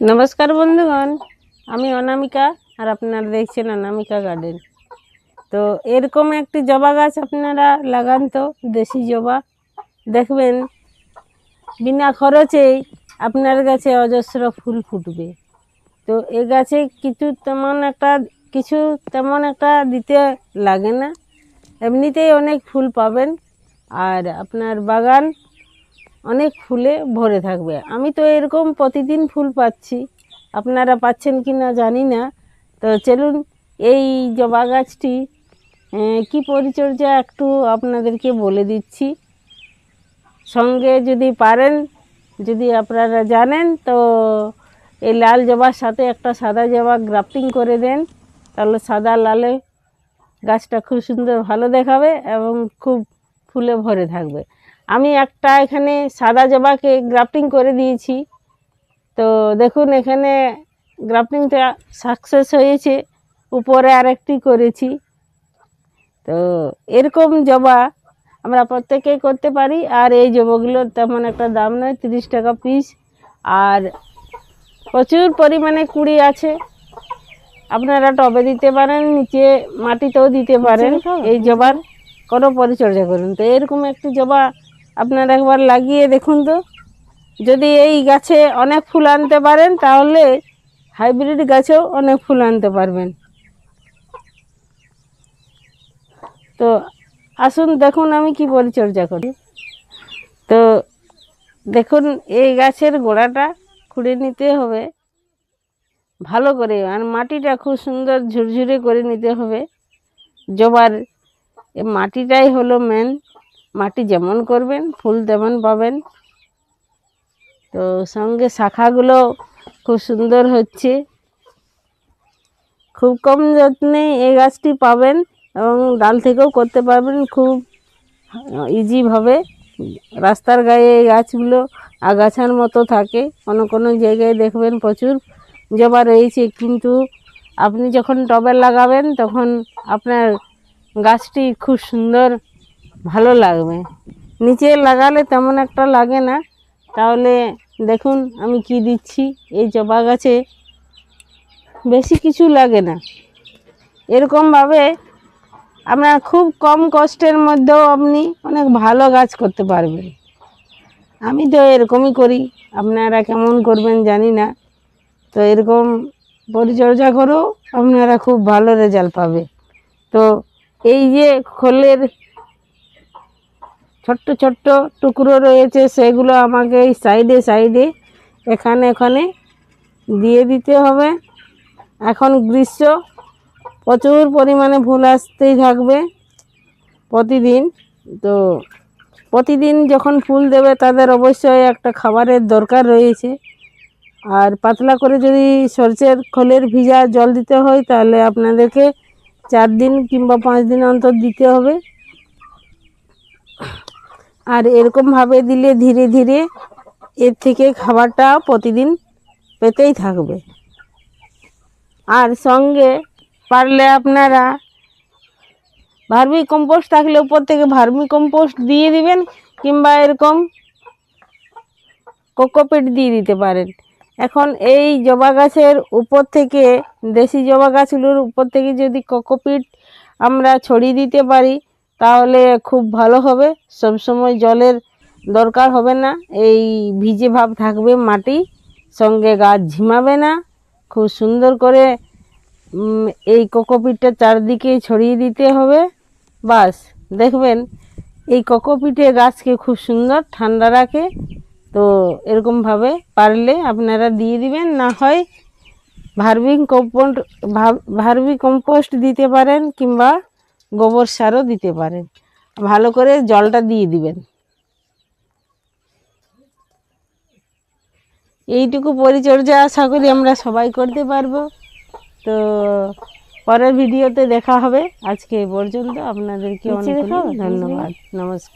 নমস্কার বন্ধুগণ, আমি অনামিকা আর আপনারা দেখছেন অনামিকা গার্ডেন। তো এরকম একটি জবা গাছ আপনারা লাগান, তো দেশি জবা, দেখবেন বিনা খরচেই আপনার গাছে অজস্র ফুল ফুটবে। তো এ গাছে কিছু তেমন একটা দিতে লাগে না, এমনিতেই অনেক ফুল পাবেন আর আপনার বাগান অনেক ফুলে ভরে থাকবে। আমি তো এরকম প্রতিদিন ফুল পাচ্ছি, আপনারা পাচ্ছেন কি না জানি না। তো চলুন এই জবা গাছটি কি পরিচর্যা একটু আপনাদেরকে বলে দিচ্ছি। সঙ্গে যদি পারেন, যদি আপনারা জানেন, তো এই লাল জবার সাথে একটা সাদা জবা গ্রাফটিং করে দেন, তাহলে সাদা লালে গাছটা খুব সুন্দর ভালো দেখাবে এবং খুব ফুলে ভরে থাকবে। আমি একটা এখানে সাদা জবাকে গ্রাফটিং করে দিয়েছি, তো দেখুন এখানে গ্রাফটিংটা সাকসেস হয়েছে, উপরে আরেকটি করেছি। তো এরকম জবা আমরা প্রত্যেকেই করতে পারি। আর এই জবাগুলোর তেমন একটা দাম নয়, 30 টাকা পিস, আর প্রচুর পরিমাণে কুড়ি আছে। আপনারা টবে দিতে পারেন, নিচে মাটিতেও দিতে পারেন। এই জবার কোনো পরিচর্যা করুন। তো এরকম একটি জবা আপনারা একবার লাগিয়ে দেখুন। তো যদি এই গাছে অনেক ফুল আনতে পারেন, তাহলে হাইব্রিড গাছেও অনেক ফুল আনতে পারবেন। তো আসুন দেখুন আমি কি পরিচর্যা করি। তো দেখুন এই গাছের গোড়াটা খুঁড়ে নিতে হবে ভালো করে, আর মাটিটা খুব সুন্দর ঝুরঝুরে করে নিতে হবে। জবার মাটিটাই হলো মেন, মাটি যেমন করবেন ফুল তেমন পাবেন। তো সঙ্গে শাখাগুলো খুব সুন্দর হচ্ছে, খুব কম যত্নে এই গাছটি পাবেন এবং ডাল থেকেও করতে পারবেন খুব ইজিভাবে। রাস্তার গায়ে এই গাছগুলো আগাছার মতো থাকে, কোনো কোনো জায়গায় দেখবেন প্রচুর জবা রয়েছে, কিন্তু আপনি যখন টবে লাগাবেন তখন আপনার গাছটি খুব সুন্দর ভালো লাগবে। নিচে লাগালে তেমন একটা লাগে না। তাহলে দেখুন আমি কি দিচ্ছি। এই জবা গাছে বেশি কিছু লাগে না, এরকমভাবে আপনার খুব কম কষ্টের মধ্যেও আপনি অনেক ভালো গাছ করতে পারবেন। আমি তো এরকমই করি, আপনারা কেমন করবেন জানি না। তো এরকম পরিচর্যা করেও আপনারা খুব ভালো রেজাল্ট পাবে। তো এই যে খোলের ছোট্ট ছোট্ট টুকরো রয়েছে, সেগুলো আমাকে এই সাইডে সাইডে এখানে দিয়ে দিতে হবে। এখন গ্রীষ্ম, প্রচুর পরিমাণে ফুল আসতেই থাকবে প্রতিদিন। তো প্রতিদিন যখন ফুল দেবে তাদের অবশ্যই একটা খাবারের দরকার রয়েছে। আর পাতলা করে যদি সরষের খোলের ভিজা জল দিতে হয়, তাহলে আপনাদেরকে 4 দিন কিংবা 5 দিন অন্তর দিতে হবে। আর এরকমভাবে দিলে ধীরে ধীরে এর থেকে খাবারটা প্রতিদিন পেতেই থাকবে। আর সঙ্গে পারলে আপনারা ভার্মি কম্পোস্ট থাকলে উপর থেকে ভার্মি কম্পোস্ট দিয়ে দিবেন, কিংবা এরকম কোকোপিট দিয়ে দিতে পারেন। এখন এই জবা গাছের উপর থেকে, দেশি জবা গাছগুলোর উপর থেকে যদি কোকোপিট আমরা ছড়িয়ে দিতে পারি, তাহলে খুব ভালো হবে। সবসময় জলের দরকার হবে না, এই ভিজে ভাব থাকবে মাটি, সঙ্গে গাছ ঝিমাবে না। খুব সুন্দর করে এই কোকোপিটটা চারদিকে ছড়িয়ে দিতে হবে। বাস দেখবেন এই কোকোপিটে গাছকে খুব সুন্দর ঠান্ডা রাখে। তো এরকমভাবে পারলে আপনারা দিয়ে দিবেন, না হয় ভার্মি কম্পোস্ট দিতে পারেন, কিংবা গোবর সারও দিতে পারেন। ভালো করে জলটা দিয়ে দিবেন। এইটুকু পরিচর্যা আশা করি আমরা সবাই করতে পারবো। তো পরের ভিডিওতে দেখা হবে। আজকে এই পর্যন্ত, আপনাদেরকে অনেক ধন্যবাদ। নমস্কার।